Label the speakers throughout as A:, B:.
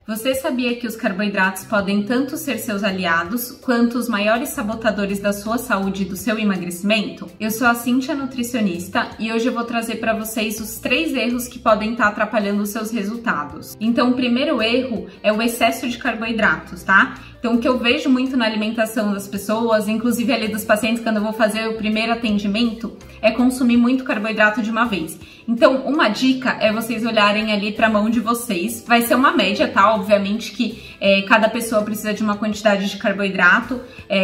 A: Você sabia que os carboidratos podem tanto ser seus aliados, quanto os maiores sabotadores da sua saúde e do seu emagrecimento? Eu sou a Cíntia, nutricionista, e hoje eu vou trazer para vocês os 3 erros que podem estar atrapalhando os seus resultados. Então, o primeiro erro é o excesso de carboidratos, tá? Então, o que eu vejo muito na alimentação das pessoas, inclusive ali dos pacientes, quando eu vou fazer o primeiro atendimento, é consumir muito carboidrato de uma vez. Então, uma dica é vocês olharem ali para a mão de vocês. Vai ser uma média, tá? Obviamente que cada pessoa precisa de uma quantidade de carboidrato,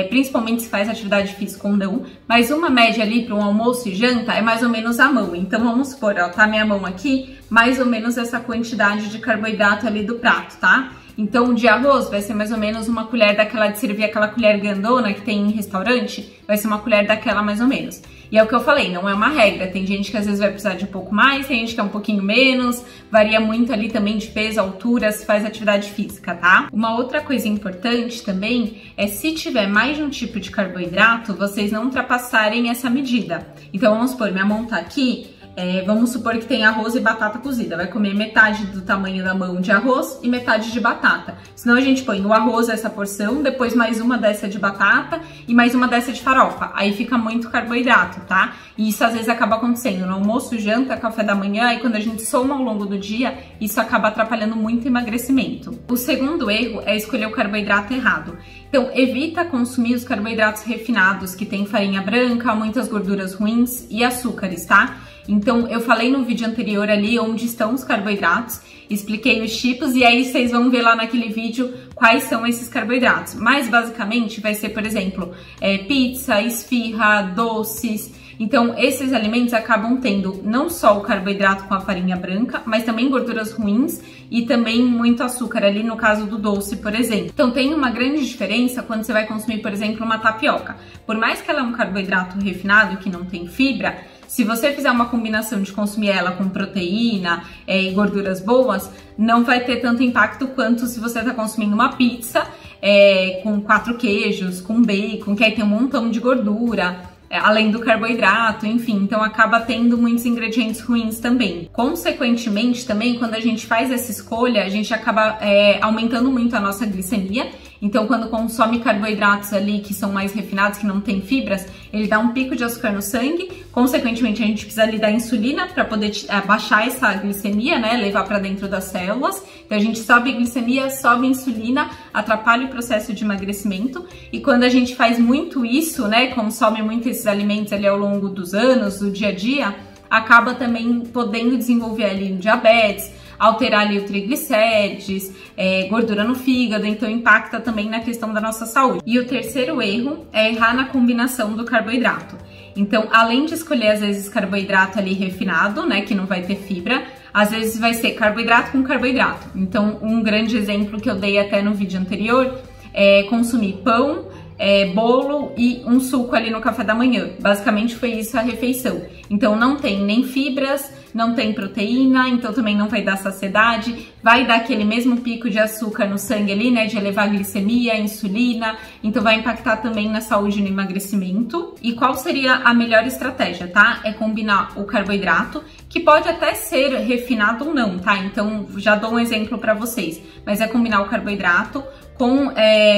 A: principalmente se faz atividade física ou não. Mas uma média ali para um almoço e janta é mais ou menos a mão. Então, vamos supor, ó, tá minha mão aqui, mais ou menos essa quantidade de carboidrato ali do prato, tá? Então, de arroz vai ser mais ou menos uma colher daquela de servir, aquela colher grandona que tem em restaurante, vai ser uma colher daquela mais ou menos. E é o que eu falei, não é uma regra, tem gente que às vezes vai precisar de um pouco mais, tem gente que é um pouquinho menos, varia muito ali também de peso, altura, se faz atividade física, tá? Uma outra coisa importante também é se tiver mais de um tipo de carboidrato, vocês não ultrapassarem essa medida. Então, vamos supor, minha mão tá aqui, vamos supor que tem arroz e batata cozida, vai comer metade do tamanho da mão de arroz e metade de batata. Senão a gente põe o arroz essa porção, depois mais uma dessa de batata e mais uma dessa de farofa. Aí fica muito carboidrato, tá? E isso às vezes acaba acontecendo no almoço, janta, café da manhã, e quando a gente soma ao longo do dia, isso acaba atrapalhando muito o emagrecimento. O segundo erro é escolher o carboidrato errado. Então, evita consumir os carboidratos refinados, que tem farinha branca, muitas gorduras ruins e açúcares, tá? Então, eu falei no vídeo anterior ali onde estão os carboidratos, expliquei os tipos e aí vocês vão ver lá naquele vídeo quais são esses carboidratos. Mas, basicamente, vai ser, por exemplo, pizza, esfirra, doces. Então, esses alimentos acabam tendo não só o carboidrato com a farinha branca, mas também gorduras ruins e também muito açúcar ali no caso do doce, por exemplo. Então, tem uma grande diferença quando você vai consumir, por exemplo, uma tapioca. Por mais que ela é um carboidrato refinado que não tem fibra, se você fizer uma combinação de consumir ela com proteína e gorduras boas, não vai ter tanto impacto quanto se você está consumindo uma pizza com 4 queijos, com bacon, que aí tem um montão de gordura, além do carboidrato, enfim, então acaba tendo muitos ingredientes ruins também. Consequentemente, também, quando a gente faz essa escolha, a gente acaba aumentando muito a nossa glicemia. Então, quando consome carboidratos ali que são mais refinados, que não tem fibras, ele dá um pico de açúcar no sangue. Consequentemente, a gente precisa ali da insulina para poder baixar essa glicemia, né? Levar para dentro das células. Então, a gente sobe a glicemia, sobe a insulina, atrapalha o processo de emagrecimento. E quando a gente faz muito isso, né? Consome muito esses alimentos ali ao longo dos anos, do dia a dia, acaba também podendo desenvolver ali diabetes, alterar ali o triglicérides, gordura no fígado, então impacta também na questão da nossa saúde. E o terceiro erro é errar na combinação do carboidrato. Então, além de escolher às vezes carboidrato ali refinado, né, que não vai ter fibra, às vezes vai ser carboidrato com carboidrato. Então, um grande exemplo que eu dei até no vídeo anterior é consumir pão, bolo e um suco ali no café da manhã. Basicamente foi isso a refeição. Então não tem nem fibras, não tem proteína, então também não vai dar saciedade, vai dar aquele mesmo pico de açúcar no sangue ali, né, de elevar a glicemia, a insulina, então vai impactar também na saúde e no emagrecimento. E qual seria a melhor estratégia, tá? É combinar o carboidrato, que pode até ser refinado ou não, tá? Então já dou um exemplo para vocês, mas é combinar o carboidrato com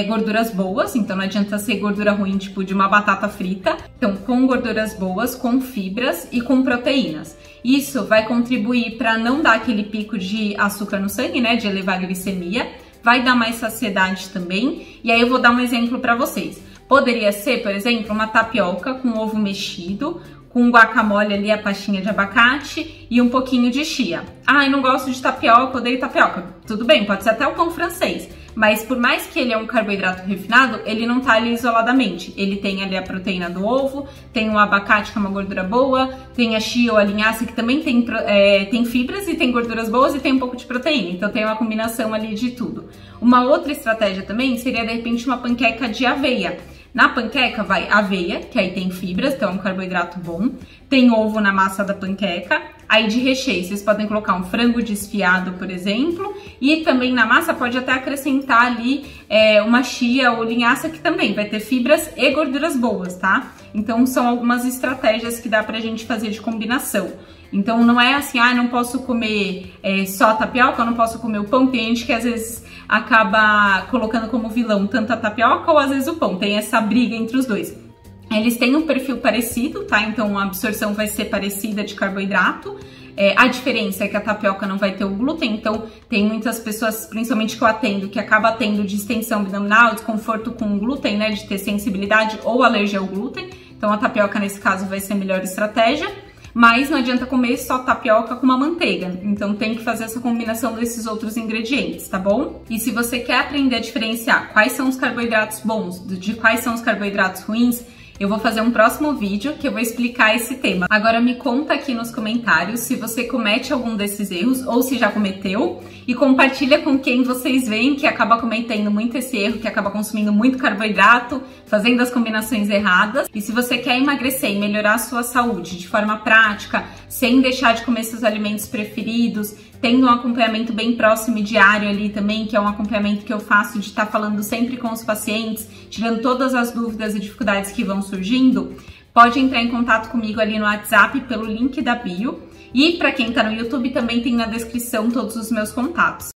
A: gorduras boas, então não adianta ser gordura ruim, tipo de uma batata frita. Então, com gorduras boas, com fibras e com proteínas. Isso vai contribuir para não dar aquele pico de açúcar no sangue, né, de elevar a glicemia, vai dar mais saciedade também. E aí eu vou dar um exemplo para vocês. Poderia ser, por exemplo, uma tapioca com ovo mexido, com guacamole ali, a pastinha de abacate e um pouquinho de chia. Ah, eu não gosto de tapioca, odeio tapioca. Tudo bem, pode ser até o pão francês. Mas por mais que ele é um carboidrato refinado, ele não tá ali isoladamente. Ele tem ali a proteína do ovo, tem o abacate, que é uma gordura boa, tem a chia ou a linhaça, que também tem fibras e tem gorduras boas e tem um pouco de proteína. Então tem uma combinação ali de tudo. Uma outra estratégia também seria, de repente, uma panqueca de aveia. Na panqueca vai aveia, que aí tem fibras, então é um carboidrato bom. Tem ovo na massa da panqueca. Aí de recheio, vocês podem colocar um frango desfiado, por exemplo. E também na massa pode até acrescentar ali uma chia ou linhaça, que também vai ter fibras e gorduras boas, tá? Então são algumas estratégias que dá pra gente fazer de combinação. Então não é assim, não posso comer só tapioca, eu não posso comer o pão. Tem gente que às vezes acaba colocando como vilão tanto a tapioca ou às vezes o pão. Tem essa briga entre os dois. Eles têm um perfil parecido, tá? Então a absorção vai ser parecida de carboidrato. A diferença é que a tapioca não vai ter o glúten, então tem muitas pessoas, principalmente que eu atendo, que acaba tendo distensão abdominal, desconforto com o glúten, né? De ter sensibilidade ou alergia ao glúten. Então a tapioca nesse caso vai ser a melhor estratégia. Mas não adianta comer só tapioca com uma manteiga, então tem que fazer essa combinação desses outros ingredientes, tá bom? E se você quer aprender a diferenciar quais são os carboidratos bons de quais são os carboidratos ruins, eu vou fazer um próximo vídeo que eu vou explicar esse tema. Agora me conta aqui nos comentários se você comete algum desses erros ou se já cometeu e compartilha com quem vocês veem que acaba cometendo muito esse erro, que acaba consumindo muito carboidrato, fazendo as combinações erradas. E se você quer emagrecer e melhorar a sua saúde de forma prática, sem deixar de comer seus alimentos preferidos, tendo um acompanhamento bem próximo e diário ali também, que é um acompanhamento que eu faço de estar falando sempre com os pacientes, tirando todas as dúvidas e dificuldades que vão surgindo, pode entrar em contato comigo ali no WhatsApp pelo link da bio. E para quem tá no YouTube também tem na descrição todos os meus contatos.